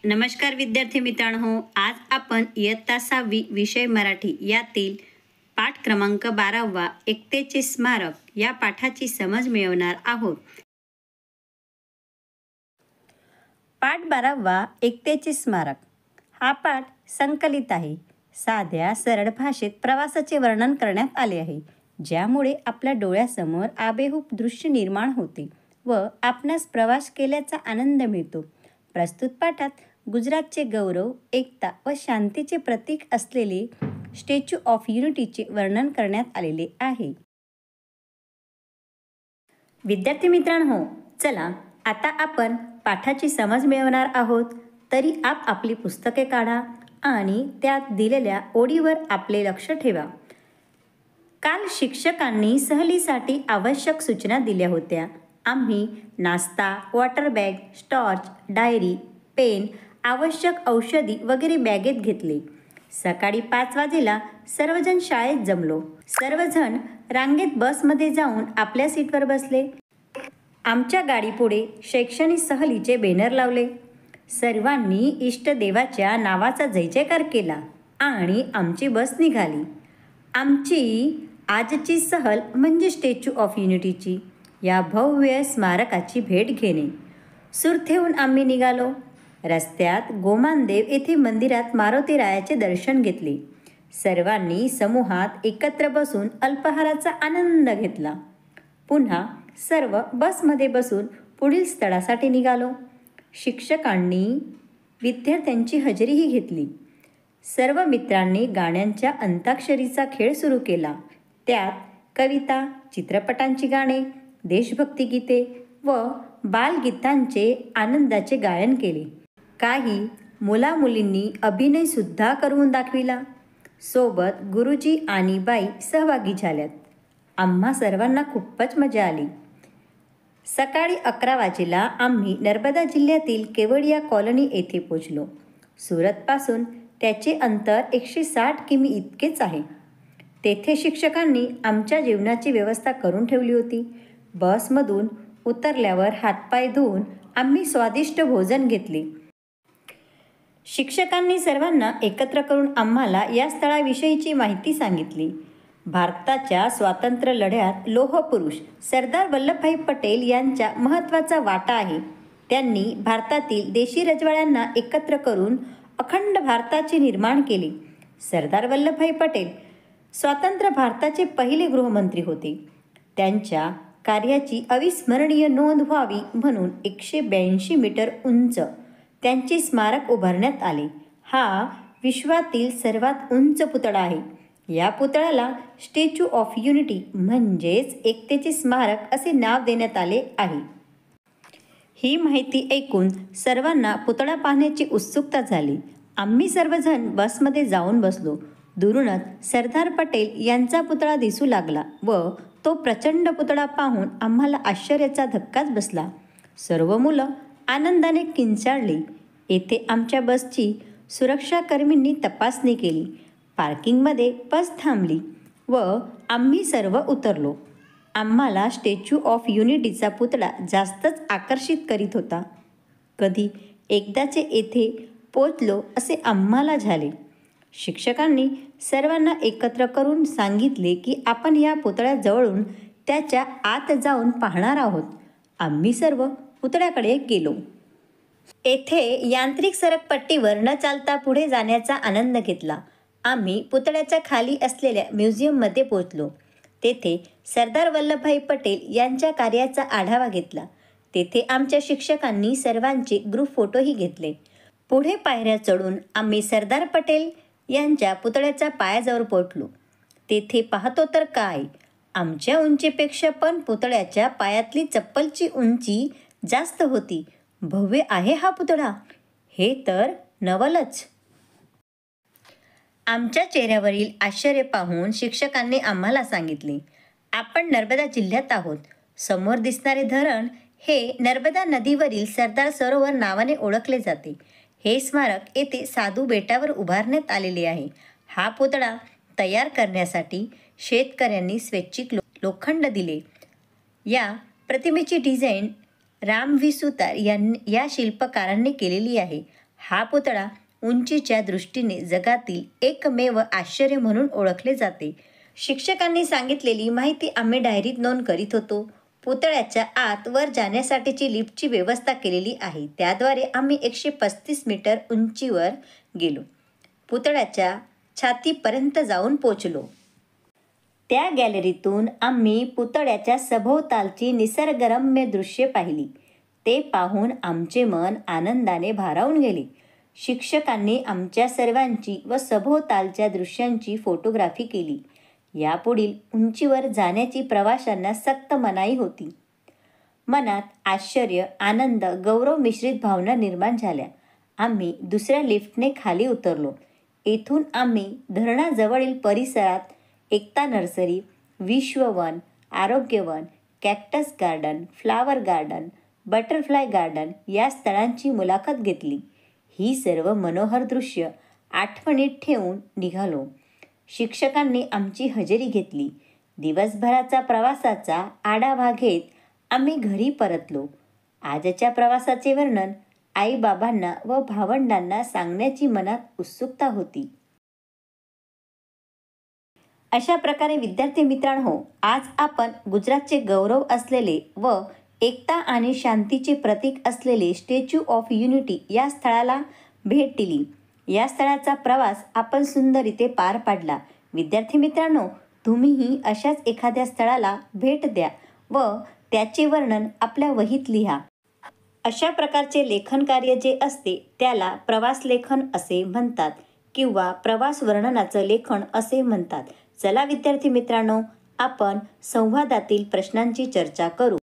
नमस्कार विद्यार्थी मित्रांनो, आज आपण इयत्ता 6वी विषय मराठी यातील पाठ क्रमांक 12वा एकतेचे स्मारक या पाठाची समज मिळवणार आहोत. पाठ 12वा एकतेचे स्मारक हा पाठ संकलित आहे. साध्या सरळ भाषेत प्रवासाचे वर्णन करण्यात आले आहे, ज्यामुळे आपल्या डोळ्यासमोर आबेहूब दृश्य निर्माण होते व आपणास प्रवास केल्याचा आनंद मिळतो. प्रस्तुत पाठात गुजरातचे गौरव, एकता व शांतीचे प्रतीक असलेले स्टॅच्यू ऑफ युनिटीचे वर्णन करण्यात आलेले आहे. विद्यार्थी मित्रांनो, चला आता आपण पाठाची समज मिळवणार आहोत. तरी आपली पुस्तके काढा आणि त्यात दिलेल्या ओळीवर आपले लक्ष ठेवा. काल शिक्षकांनी सहलीसाठी आवश्यक सूचना दिल्या होत्या. आम्ही नाश्ता, water bag, torch, diary, pen, आवश्यक औषधी वगैरे बॅगेत घेतले. सकाळी 5 वाजेला सर्वजण शाळेत जमलो. सर्वजण रांगेत बसमध्ये जाऊन आपल्या सीटवर बसले. आमच्या गाडीपुढे शैक्षणिक सहलीचे बॅनर लावले. सर्वांनी इष्टदेवाच्या नावाचा जयजयकार केला आणि आमची बस निघाली. आमची आजची सहल म्हणजे स्टॅच्यू ऑफ युनिटीची या भव्य स्मारकाची भेट घेणे. सुरथेहून आम्ही निघालो. रस्त्यात गोमानदेव येथे मंदिरात मारुतीरायाचे दर्शन घेतले. सर्वांनी समूहात एकत्र बसून अल्पाहाराचा आनंद घेतला. पुन्हा सर्व बसमध्ये बसून पुढील स्थळासाठी निघालो. शिक्षकांनी विद्यार्थ्यांची हजेरीही घेतली. सर्व मित्रांनी गाण्यांच्या अंताक्षरीचा खेळ सुरू केला. त्यात कविता, चित्रपटांची गाणे, देशभक्ती गीते व बालगीतांचे आनंदाचे गायन केले. काही मुलामुलींनी अभिनयसुद्धा करून दाखविला. सोबत गुरुजी आणि बाई सहभागी झाल्यात. आम्हा सर्वांना खूपच मजा आली. सकाळी 11 वाजेला आम्ही नर्मदा जिल्ह्यातील केवडिया कॉलनी येथे पोचलो. सुरतपासून त्याचे अंतर 160 किमी इतकेच आहे. तेथे शिक्षकांनी आमच्या जेवणाची व्यवस्था करून ठेवली होती. बसमधून उतरल्यावर हातपाय धुवून आम्ही स्वादिष्ट भोजन घेतले. शिक्षकांनी सर्वांना एकत्र करून आम्हाला या स्थळाविषयीची माहिती सांगितली. भारताच्या स्वातंत्र्य लढ्यात लोहपुरुष सरदार वल्लभभाई पटेल यांचा महत्त्वाचा वाटा आहे. त्यांनी भारतातील देशी रजवाड्यांना एकत्र करून अखंड भारताचे निर्माण केले. सरदार वल्लभभाई पटेल स्वतंत्र भारताचे पहिले गृहमंत्री होते. त्यांच्या कार्याची अविस्मरणीय नोंद व्हावी म्हणून 182 मीटर उंच त्यांचे स्मारक उभारण्यात आले. हा विश्वातील सर्वात उंच पुतळा आहे. या पुतळ्याला स्टॅच्यू ऑफ युनिटी म्हणजेच एकतेचे स्मारक असे नाव देण्यात आले आहे. ही माहिती ऐकून सर्वांना पुतळा पाहण्याची उत्सुकता झाली. आम्ही सर्वजण बसमध्ये जाऊन बसलो. दुरूनच सरदार पटेल यांचा पुतळा दिसू लागला व तो प्रचंड पुतळा पाहून आम्हाला आश्चर्याचा धक्काच बसला. सर्व मुलं आनंदाने किंचाळली. येथे आमच्या बसची सुरक्षाकर्मींनी तपासणी केली. पार्किंगमध्ये बस थांबली व आम्ही सर्व उतरलो. आम्हाला स्टॅच्यू ऑफ युनिटीचा पुतळा जास्तच आकर्षित करीत होता. कधी एकदाचे येथे पोचलो असे आम्हाला झाले. शिक्षकांनी सर्वांना एकत्र करून सांगितले की आपण या पुतळ्याजवळून त्याच्या आत जाऊन पाहणार आहोत. आम्ही सर्व पुतळ्याकडे गेलो. येथे यांत्रिक सरकपट्टीवर न चालता पुढे जाण्याचा आनंद घेतला. आम्ही पुतळ्याच्या खाली असलेल्या म्युझियममध्ये पोहोचलो. तेथे सरदार वल्लभभाई पटेल यांच्या कार्याचा आढावा घेतला. तेथे आमच्या शिक्षकांनी सर्वांचे ग्रुप फोटोही घेतले. पुढे पायऱ्या चढून आम्ही सरदार पटेल यांच्या पुतळ्याच्या पायाजवळ पोहोचलो. तेथे पाहतो तर काय, आमच्या उंचीपेक्षा पण पुतळ्याच्या पायातली चप्पलची उंची जास्त होती. भव्य आहे हा पुतळा. हे तर नवलच. आमच्या चेहऱ्यावरील आश्चर्य पाहून शिक्षकांनी आम्हाला सांगितले, आपण नर्मदा जिल्ह्यात आहोत. समोर दिसणारे धरण हे नर्मदा नदीवरील सरदार सरोवर नावाने ओळखले जाते. हे स्मारक येथे साधू बेटावर उभारण्यात आलेले आहे. हा पुतळा तयार करण्यासाठी शेतकऱ्यांनी स्वैच्छिक लोखंड दिले. या प्रतिमेची डिझाईन राम व्ही. सुतार या शिल्पकारांनी केलेली आहे. हा पुतळा उंचीच्या दृष्टीने जगातील एकमेव आश्चर्य म्हणून ओळखले जाते. शिक्षकांनी सांगितलेली माहिती आम्ही डायरीत नोंद करीत होतो. पुतळ्याच्या आत वर जाण्यासाठीची लिफ्टची व्यवस्था केलेली आहे. त्याद्वारे आम्ही 135 मीटर उंचीवर गेलो. पुतळ्याच्या छातीपर्यंत जाऊन पोचलो. त्या गॅलरीतून आम्ही पुतळ्याच्या सभोवतालची निसर्गरम्य दृश्ये पाहिली. ते पाहून आमचे मन आनंदाने भारावून गेले. शिक्षकांनी आमच्या सर्वांची व सभोवतालच्या दृश्यांची फोटोग्राफी केली. यापुढील उंचीवर जाण्याची प्रवाशांना सक्त मनाई होती. मनात आश्चर्य, आनंद, गौरव मिश्रित भावना निर्माण झाल्या. आम्ही दुसऱ्या लिफ्टने खाली उतरलो. येथून आम्ही धरणाजवळील परिसरात Ekta nursery, Vishwavan, Arogyavan, cactus garden, flower garden, butterfly garden या स्थळांची मुलाखत घेतली. ही सर्व मनोहर दृश्य आठवणीत ठेवून निघालो. शिक्षकांनी आमची हजेरी घेतली. दिवसभराचा प्रवासाचा आढावा घेत आम्ही घरी परतलो. आजच्या प्रवासाचे वर्णन आईबाबांना व भावंडांना सांगण्याची मनात उत्सुकता होती. अशा प्रकारे विद्यार्थी मित्रांनो, आज आपण गुजरातचे गौरव असलेले व एकता आणि शांतीचे प्रतीक असलेले स्टॅच्यू ऑफ युनिटी या स्थळाला भेट दिली. या स्थळाचा प्रवास आपण सुंदररीते पार पाडला. विद्यार्थी मित्रांनो, तुम्हीही अशाच एखाद्या स्थळाला भेट द्या व त्याचे वर्णन आपल्या वहीत लिहा. अशा प्रकारचे लेखन कार्य जे असते त्याला प्रवास लेखन असे म्हणतात किंवा प्रवास वर्णनाचं लेखन असे म्हणतात. चला विद्यार्थी मित्रांनो, आपण संवादातील प्रश्नांची चर्चा करू.